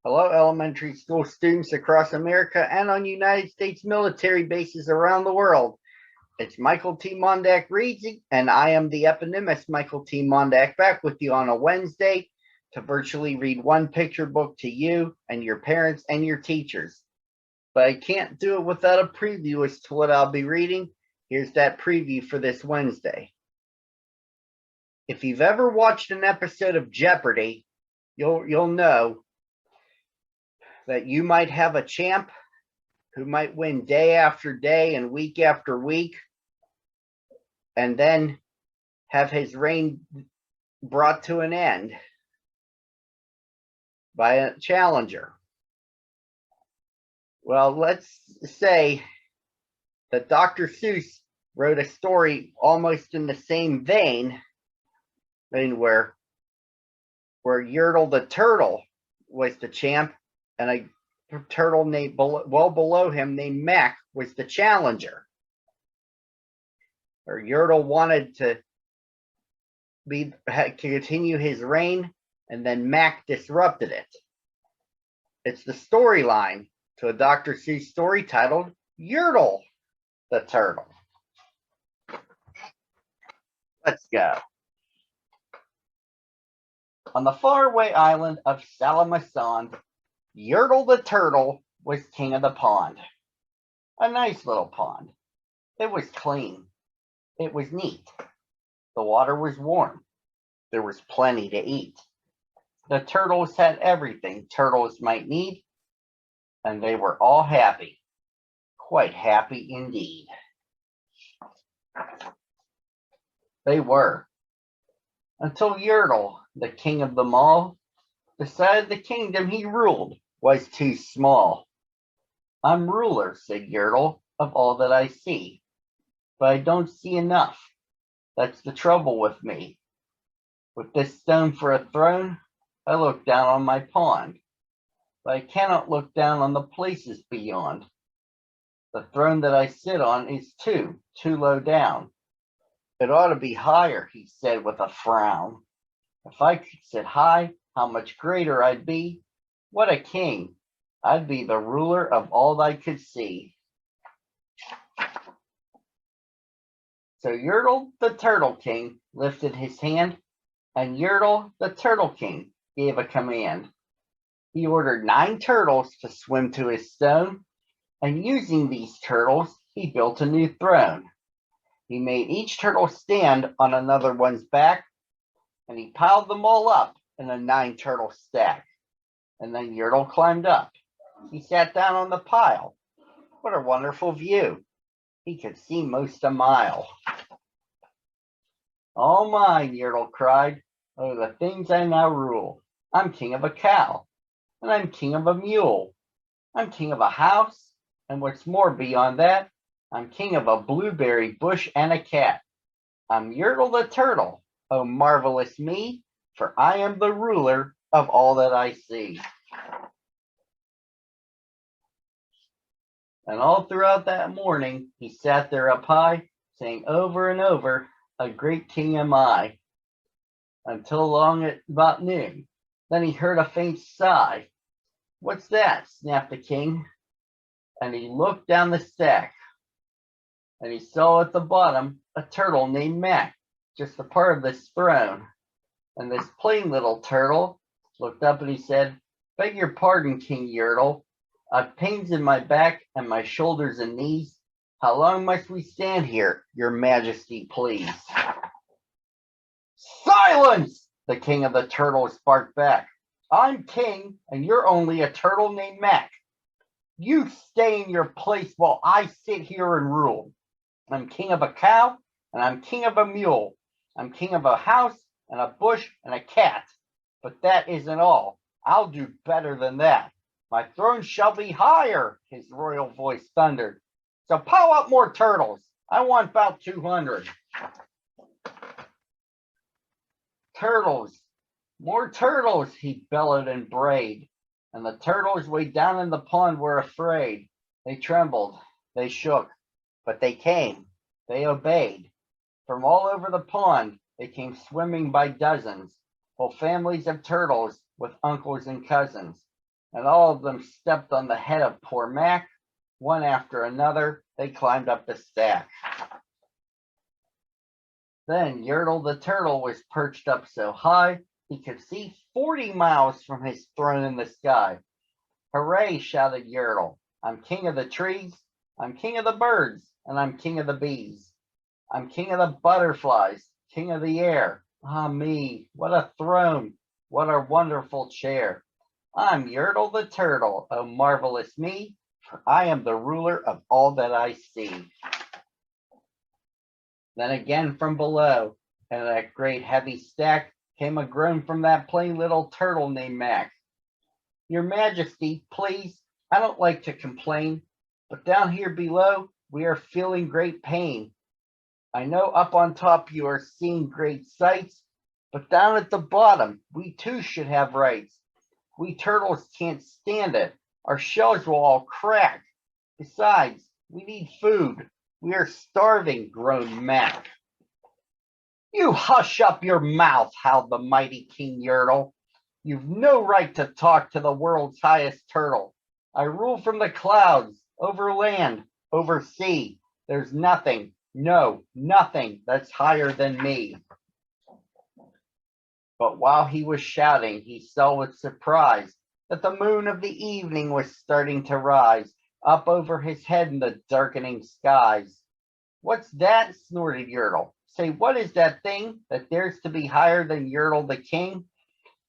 Hello, elementary school students across America and on United States military bases around the world. It's Michael T. Mondak reads, and I am the eponymous Michael T. Mondak back with you on a Wednesday to virtually read one picture book to you and your parents and your teachers. But I can't do it without a preview as to what I'll be reading. Here's that preview for this Wednesday. If you've ever watched an episode of Jeopardy, you'll know that you might have a champ who might win day after day and week after week, and then have his reign brought to an end by a challenger. Well, let's say that Dr. Seuss wrote a story almost in the same vein, where Yertle the Turtle was the champ, and a turtle named well below him named Mac was the challenger. Or Yertle wanted to continue his reign, and then Mac disrupted it. It's the storyline to a Dr. Seuss story titled Yertle the Turtle. Let's go. On the faraway island of Salamason, Yertle the Turtle was king of the pond. A nice little pond. It was clean. It was neat. The water was warm. There was plenty to eat. The turtles had everything turtles might need, and they were all happy. Quite happy indeed. They were. Until Yertle, the king of them all, decided the kingdom he ruled was too small. I'm ruler, said Yertle, of all that I see, but I don't see enough. That's the trouble with me. With this stone for a throne, I look down on my pond, but I cannot look down on the places beyond. The throne that I sit on is too low down. It ought to be higher, he said with a frown. If I could sit high, how much greater I'd be. What a king. I'd be the ruler of all I could see. So Yertle the Turtle King lifted his hand, and Yertle the Turtle King gave a command. He ordered 9 turtles to swim to his stone, and using these turtles, he built a new throne. He made each turtle stand on another one's back, and he piled them all up in a 9-turtle stack. And then Yertle climbed up. He sat down on the pile. What a wonderful view. He could see most a mile. All mine, Yertle cried. Oh, the things I now rule. I'm king of a cow, and I'm king of a mule. I'm king of a house, and what's more beyond that, I'm king of a blueberry bush and a cat. I'm Yertle the Turtle. Oh, marvelous me, for I am the ruler of all that I see. And all throughout that morning, he sat there up high, saying over and over, a great king am I, until along at about noon. Then he heard a faint sigh. What's that? Snapped the king. And he looked down the stack, and he saw at the bottom a turtle named Mac, just a part of this throne. And this plain little turtle looked up and he said, beg your pardon, King Yertle. I've pains in my back and my shoulders and knees. How long must we stand here, your majesty, please? Silence! The king of the turtles barked back. I'm king, and you're only a turtle named Mac. You stay in your place while I sit here and rule. I'm king of a cow, and I'm king of a mule. I'm king of a house, and a bush, and a cat. But that isn't all. I'll do better than that. My throne shall be higher, his royal voice thundered. So pile up more turtles. I want about 200. Turtles, more turtles, he bellowed and brayed. And the turtles way down in the pond were afraid. They trembled, they shook, but they came, they obeyed. From all over the pond, they came swimming by dozens, whole families of turtles with uncles and cousins. and all of them stepped on the head of poor Mac. One after another, they climbed up the stack. Then Yertle the Turtle was perched up so high he could see 40 miles from his throne in the sky. Hooray, shouted Yertle. I'm king of the trees, I'm king of the birds, and I'm king of the bees. I'm king of the butterflies, king of the air. Ah me, what a throne, what a wonderful chair. I'm Yertle the Turtle, oh marvelous me, for I am the ruler of all that I see. Then again from below, and that great heavy stack, came a groan from that plain little turtle named Mac. Your Majesty, please, I don't like to complain, but down here below, we are feeling great pain. I know up on top you are seeing great sights, but down at the bottom, we too should have rights. We turtles can't stand it. Our shells will all crack. Besides, we need food. We are starving, groaned Mac. You hush up your mouth, howled the mighty King Yertle. You've no right to talk to the world's highest turtle. I rule from the clouds, over land, over sea. There's nothing, no, nothing that's higher than me. But while he was shouting, he saw with surprise that the moon of the evening was starting to rise up over his head in the darkening skies. What's that? Snorted Yertle. Say, what is that thing that dares to be higher than Yertle the king?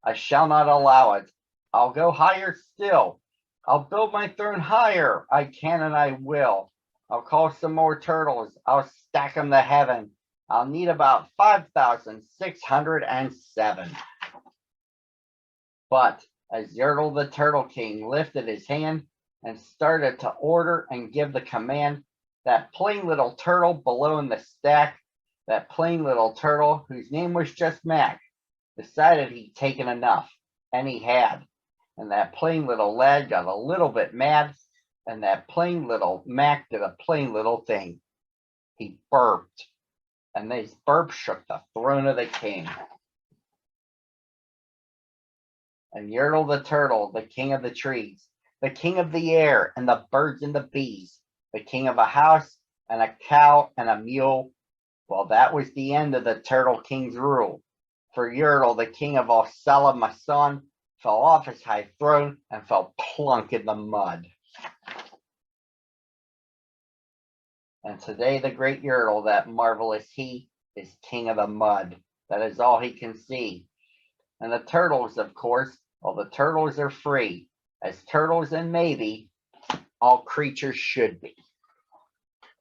I shall not allow it. I'll go higher still. I'll build my throne higher. I can and I will. I'll call some more turtles. I'll stack them to heaven. I'll need about 5,607. But as Yertle the Turtle King lifted his hand and started to order and give the command, that plain little turtle below in the stack, that plain little turtle whose name was just Mac, decided he'd taken enough, and he had. And that plain little lad got a little bit mad, and that plain little Mac did a plain little thing. He burped, and these burps shook the throne of the king. And Yertle the Turtle, the king of the trees, the king of the air and the birds and the bees, the king of a house and a cow and a mule, well, that was the end of the Turtle King's rule. For Yertle, the king of Osala Masan, fell off his high throne and fell plunk in the mud. And today the great Yertle, that marvelous he, is king of the mud. That is all he can see. And the turtles, of course, well, the turtles are free, as turtles and maybe all creatures should be.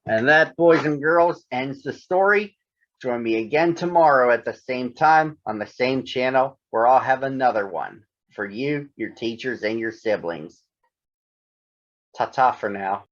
And that, boys and girls, ends the story. Join me again tomorrow at the same time on the same channel, where I'll have another one for you, your teachers, and your siblings. Ta-ta for now.